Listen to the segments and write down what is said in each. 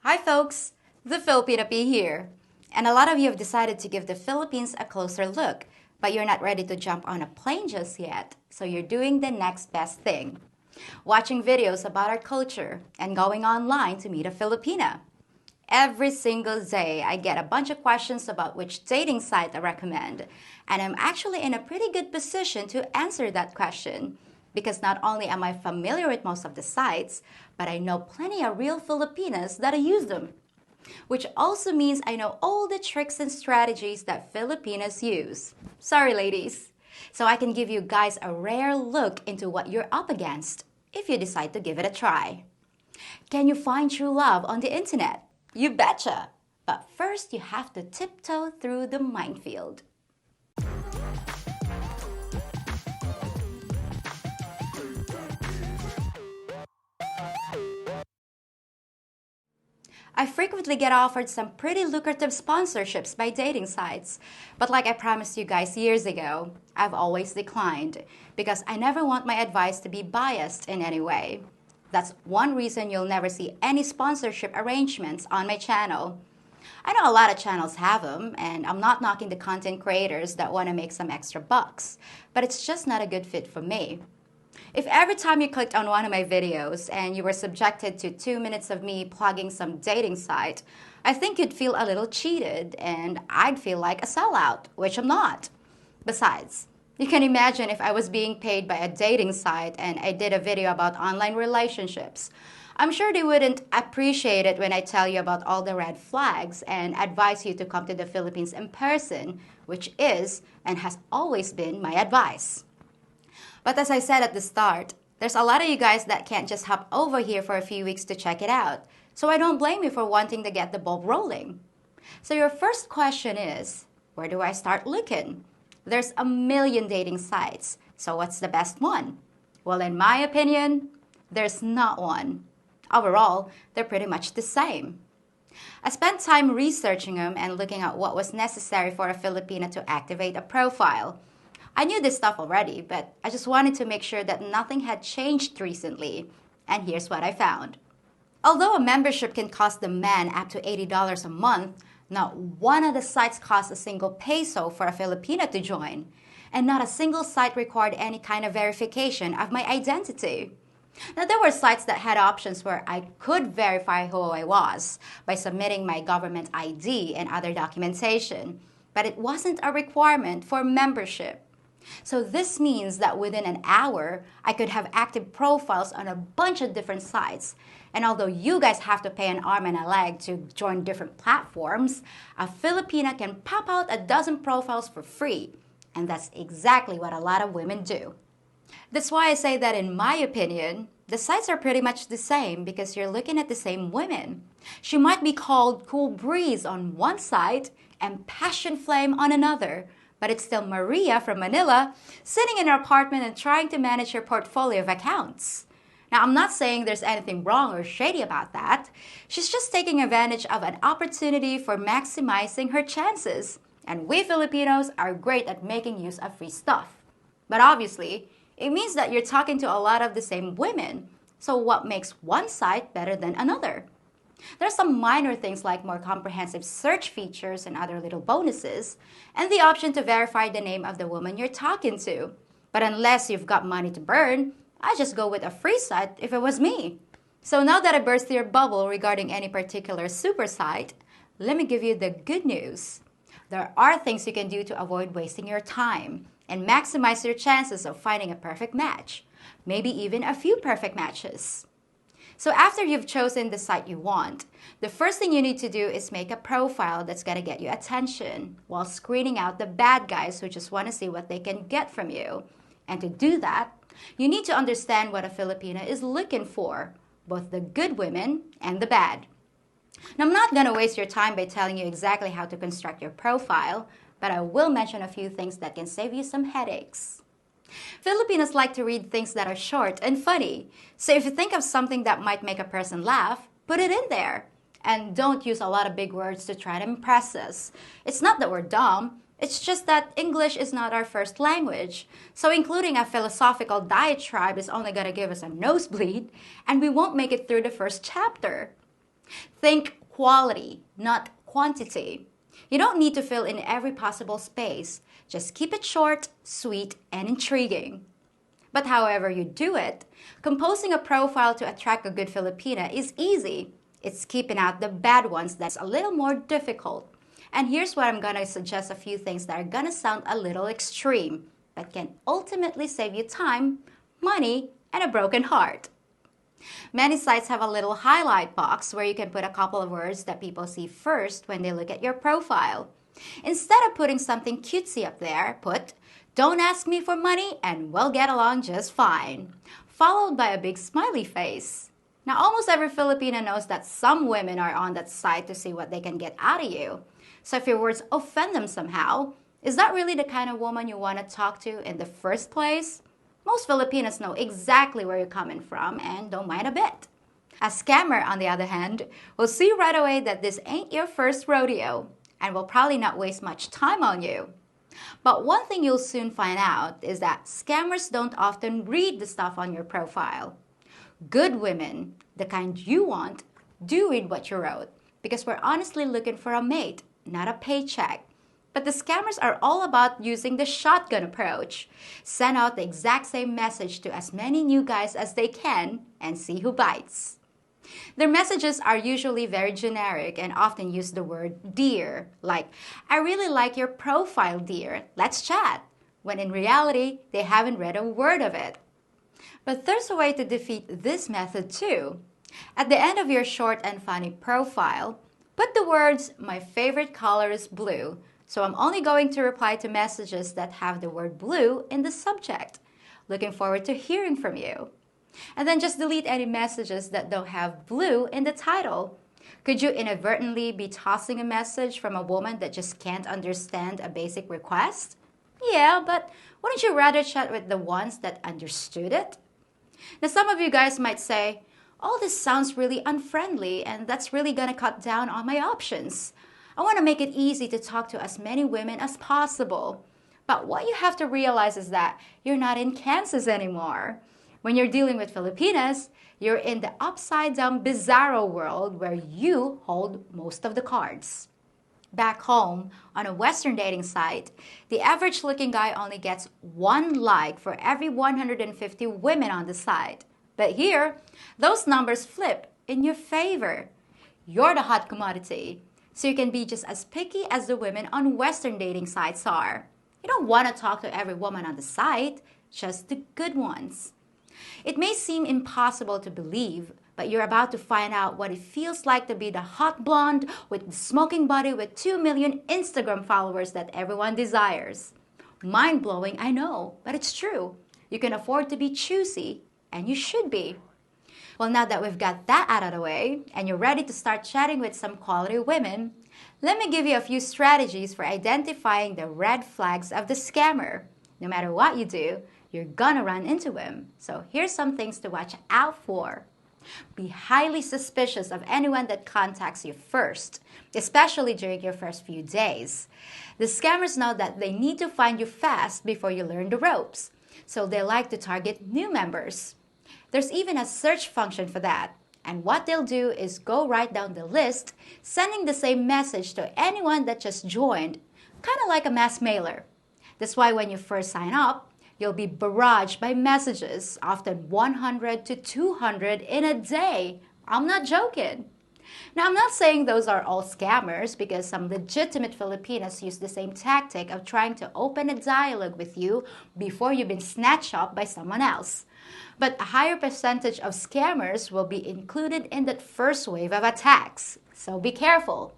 Hi folks, the Filipina P here. And a lot of you have decided to give the Philippines a closer look, but you're not ready to jump on a plane just yet, so you're doing the next best thing. Watching videos about our culture and going online to meet a Filipina. Every single day, I get a bunch of questions about which dating site I recommend, and I'm actually in a pretty good position to answer that question. Because not only am I familiar with most of the sites, but I know plenty of real Filipinas that use them. Which also means I know all the tricks and strategies that Filipinas use. Sorry, ladies. So I can give you guys a rare look into what you're up against if you decide to give it a try. Can you find true love on the internet? You betcha! But first, you have to tiptoe through the minefield. I frequently get offered some pretty lucrative sponsorships by dating sites, but like I promised you guys years ago, I've always declined because I never want my advice to be biased in any way. That's one reason you'll never see any sponsorship arrangements on my channel. I know a lot of channels have them, and I'm not knocking the content creators that want to make some extra bucks, but it's just not a good fit for me. If every time you clicked on one of my videos and you were subjected to 2 minutes of me plugging some dating site, I think you'd feel a little cheated and I'd feel like a sellout, which I'm not. Besides, you can imagine if I was being paid by a dating site and I did a video about online relationships. I'm sure they wouldn't appreciate it when I tell you about all the red flags and advise you to come to the Philippines in person, which is and has always been my advice. But as I said at the start, there's a lot of you guys that can't just hop over here for a few weeks to check it out, so I don't blame you for wanting to get the ball rolling. So your first question is, where do I start looking? There's a million dating sites, so what's the best one? Well, in my opinion, there's not one. Overall, they're pretty much the same. I spent time researching them and looking at what was necessary for a Filipina to activate a profile. I knew this stuff already, but I just wanted to make sure that nothing had changed recently. And here's what I found. Although a membership can cost the man up to $80 a month, not one of the sites cost a single peso for a Filipina to join. And not a single site required any kind of verification of my identity. Now, there were sites that had options where I could verify who I was by submitting my government ID and other documentation, but it wasn't a requirement for membership. So this means that within an hour, I could have active profiles on a bunch of different sites. And although you guys have to pay an arm and a leg to join different platforms, a Filipina can pop out a dozen profiles for free. And that's exactly what a lot of women do. That's why I say that in my opinion, the sites are pretty much the same because you're looking at the same women. She might be called Cool Breeze on one site and Passion Flame on another, but it's still Maria from Manila sitting in her apartment and trying to manage her portfolio of accounts. Now, I'm not saying there's anything wrong or shady about that. She's just taking advantage of an opportunity for maximizing her chances. And we Filipinos are great at making use of free stuff. But obviously, it means that you're talking to a lot of the same women. So what makes one site better than another? There's some minor things like more comprehensive search features and other little bonuses, and the option to verify the name of the woman you're talking to. But unless you've got money to burn, I just go with a free site if it was me. So now that I burst your bubble regarding any particular super site, let me give you the good news. There are things you can do to avoid wasting your time and maximize your chances of finding a perfect match, maybe even a few perfect matches. So after you've chosen the site you want, the first thing you need to do is make a profile that's going to get you attention while screening out the bad guys who just want to see what they can get from you. And to do that, you need to understand what a Filipina is looking for, both the good women and the bad. Now, I'm not going to waste your time by telling you exactly how to construct your profile, but I will mention a few things that can save you some headaches. Filipinos like to read things that are short and funny. So if you think of something that might make a person laugh, put it in there. And don't use a lot of big words to try to impress us. It's not that we're dumb, it's just that English is not our first language. So including a philosophical diatribe is only going to give us a nosebleed, and we won't make it through the first chapter. Think quality, not quantity. You don't need to fill in every possible space. Just keep it short, sweet, and intriguing. But however you do it, composing a profile to attract a good Filipina is easy. It's keeping out the bad ones that's a little more difficult. And here's where I'm gonna suggest a few things that are gonna sound a little extreme, but can ultimately save you time, money, and a broken heart. Many sites have a little highlight box where you can put a couple of words that people see first when they look at your profile. Instead of putting something cutesy up there, put, "Don't ask me for money and we'll get along just fine," followed by a big smiley face. Now, almost every Filipino knows that some women are on that site to see what they can get out of you. So if your words offend them somehow, is that really the kind of woman you want to talk to in the first place? Most Filipinos know exactly where you're coming from and don't mind a bit. A scammer, on the other hand, will see right away that this ain't your first rodeo and will probably not waste much time on you. But one thing you'll soon find out is that scammers don't often read the stuff on your profile. Good women, the kind you want, do read what you wrote because we're honestly looking for a mate, not a paycheck. But the scammers are all about using the shotgun approach. Send out the exact same message to as many new guys as they can and see who bites. Their messages are usually very generic and often use the word dear, like, "I really like your profile, dear. Let's chat," when in reality, they haven't read a word of it. But there's a way to defeat this method too. At the end of your short and funny profile, put the words, "My favorite color is blue, so I'm only going to reply to messages that have the word blue in the subject. Looking forward to hearing from you." And then just delete any messages that don't have blue in the title. Could you inadvertently be tossing a message from a woman that just can't understand a basic request? Yeah, but wouldn't you rather chat with the ones that understood it? Now, some of you guys might say, "Oh, this sounds really unfriendly, and that's really gonna cut down on my options. I want to make it easy to talk to as many women as possible." But what you have to realize is that you're not in Kansas anymore. When you're dealing with Filipinas, you're in the upside-down bizarro world where you hold most of the cards. Back home, on a Western dating site, the average-looking guy only gets 1 like for every 150 women on the site. But here, those numbers flip in your favor. You're the hot commodity, so you can be just as picky as the women on Western dating sites are. You don't want to talk to every woman on the site, just the good ones. It may seem impossible to believe, but you're about to find out what it feels like to be the hot blonde with the smoking body with 2 million Instagram followers that everyone desires. Mind-blowing, I know, but it's true. You can afford to be choosy, and you should be. Well, now that we've got that out of the way, and you're ready to start chatting with some quality women, let me give you a few strategies for identifying the red flags of the scammer. No matter what you do, you're gonna run into him. So here's some things to watch out for. Be highly suspicious of anyone that contacts you first, especially during your first few days. The scammers know that they need to find you fast before you learn the ropes, so they like to target new members. There's even a search function for that, and what they'll do is go right down the list, sending the same message to anyone that just joined, kind of like a mass mailer. That's why when you first sign up, you'll be barraged by messages, often 100 to 200 in a day. I'm not joking. Now, I'm not saying those are all scammers because some legitimate Filipinos use the same tactic of trying to open a dialogue with you before you've been snatched up by someone else. But a higher percentage of scammers will be included in that first wave of attacks. So be careful.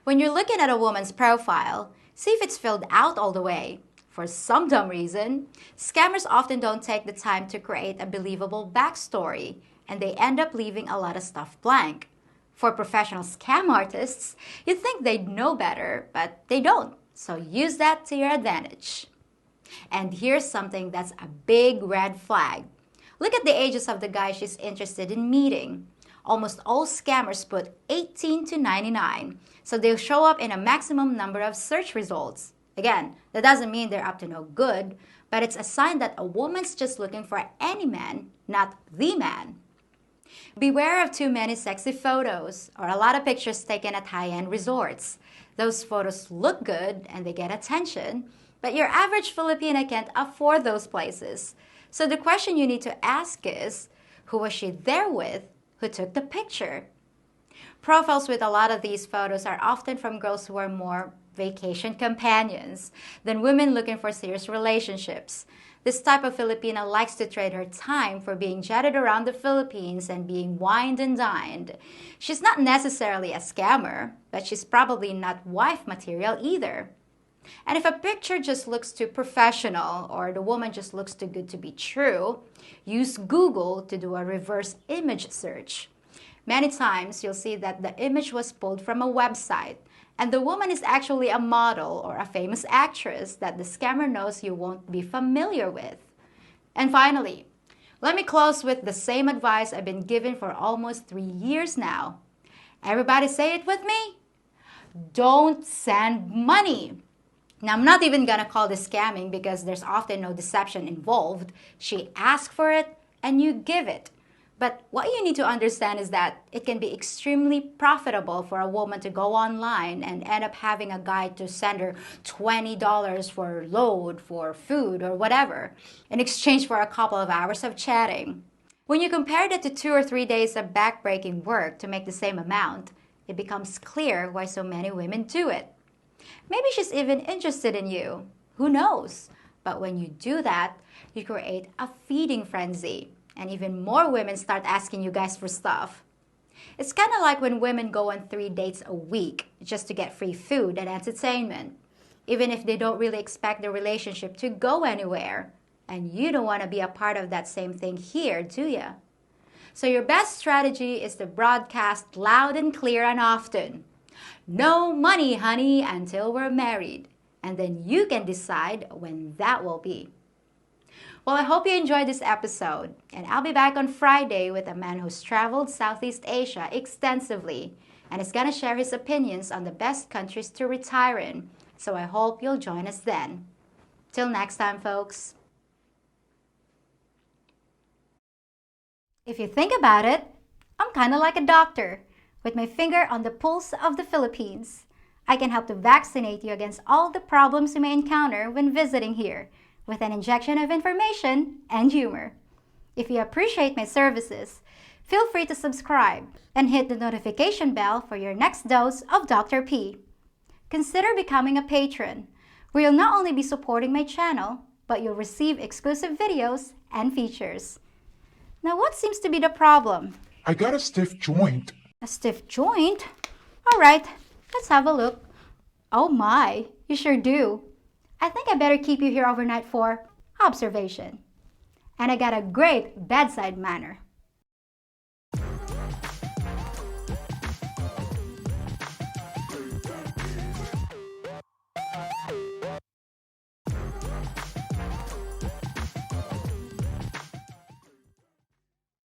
When you're looking at a woman's profile, see if it's filled out all the way. For some dumb reason, scammers often don't take the time to create a believable backstory, and they end up leaving a lot of stuff blank. For professional scam artists, you'd think they'd know better, but they don't. So use that to your advantage. And here's something that's a big red flag. Look at the ages of the guy she's interested in meeting. Almost all scammers put 18 to 99, so they'll show up in a maximum number of search results. Again, that doesn't mean they're up to no good, but it's a sign that a woman's just looking for any man, not the man. Beware of too many sexy photos or a lot of pictures taken at high-end resorts. Those photos look good and they get attention, but your average Filipina can't afford those places. So the question you need to ask is, who was she there with? Who took the picture? Profiles with a lot of these photos are often from girls who are more vacation companions than women looking for serious relationships. This type of Filipina likes to trade her time for being jetted around the Philippines and being wined and dined. She's not necessarily a scammer, but she's probably not wife material either. And if a picture just looks too professional or the woman just looks too good to be true, use Google to do a reverse image search. Many times you'll see that the image was pulled from a website and the woman is actually a model or a famous actress that the scammer knows you won't be familiar with. And finally, let me close with the same advice I've been given for almost 3 years now. Everybody say it with me. Don't send money. Now, I'm not even gonna call this scamming because there's often no deception involved. She asks for it and you give it. But what you need to understand is that it can be extremely profitable for a woman to go online and end up having a guy to send her $20 for load, for food, or whatever, in exchange for a couple of hours of chatting. When you compare that to 2 or 3 days of backbreaking work to make the same amount, it becomes clear why so many women do it. Maybe she's even interested in you. Who knows? But when you do that, you create a feeding frenzy. And even more women start asking you guys for stuff. It's kind of like when women go on 3 dates a week just to get free food and entertainment, even if they don't really expect the relationship to go anywhere. And you don't want to be a part of that same thing here, do you? So your best strategy is to broadcast loud and clear and often. No money, honey, until we're married. And then you can decide when that will be. Well, I hope you enjoyed this episode, and I'll be back on Friday with a man who's traveled Southeast Asia extensively and is going to share his opinions on the best countries to retire in. So I hope you'll join us then. Till next time, folks. If you think about it, I'm kind of like a doctor with my finger on the pulse of the Philippines. I can help to vaccinate you against all the problems you may encounter when visiting here, with an injection of information and humor. If you appreciate my services, feel free to subscribe and hit the notification bell for your next dose of Dr. P. Consider becoming a patron, where you'll not only be supporting my channel, but you'll receive exclusive videos and features. Now, what seems to be the problem? I got a stiff joint. A stiff joint? All right, let's have a look. Oh my, you sure do. I think I better keep you here overnight for observation. And I got a great bedside manner.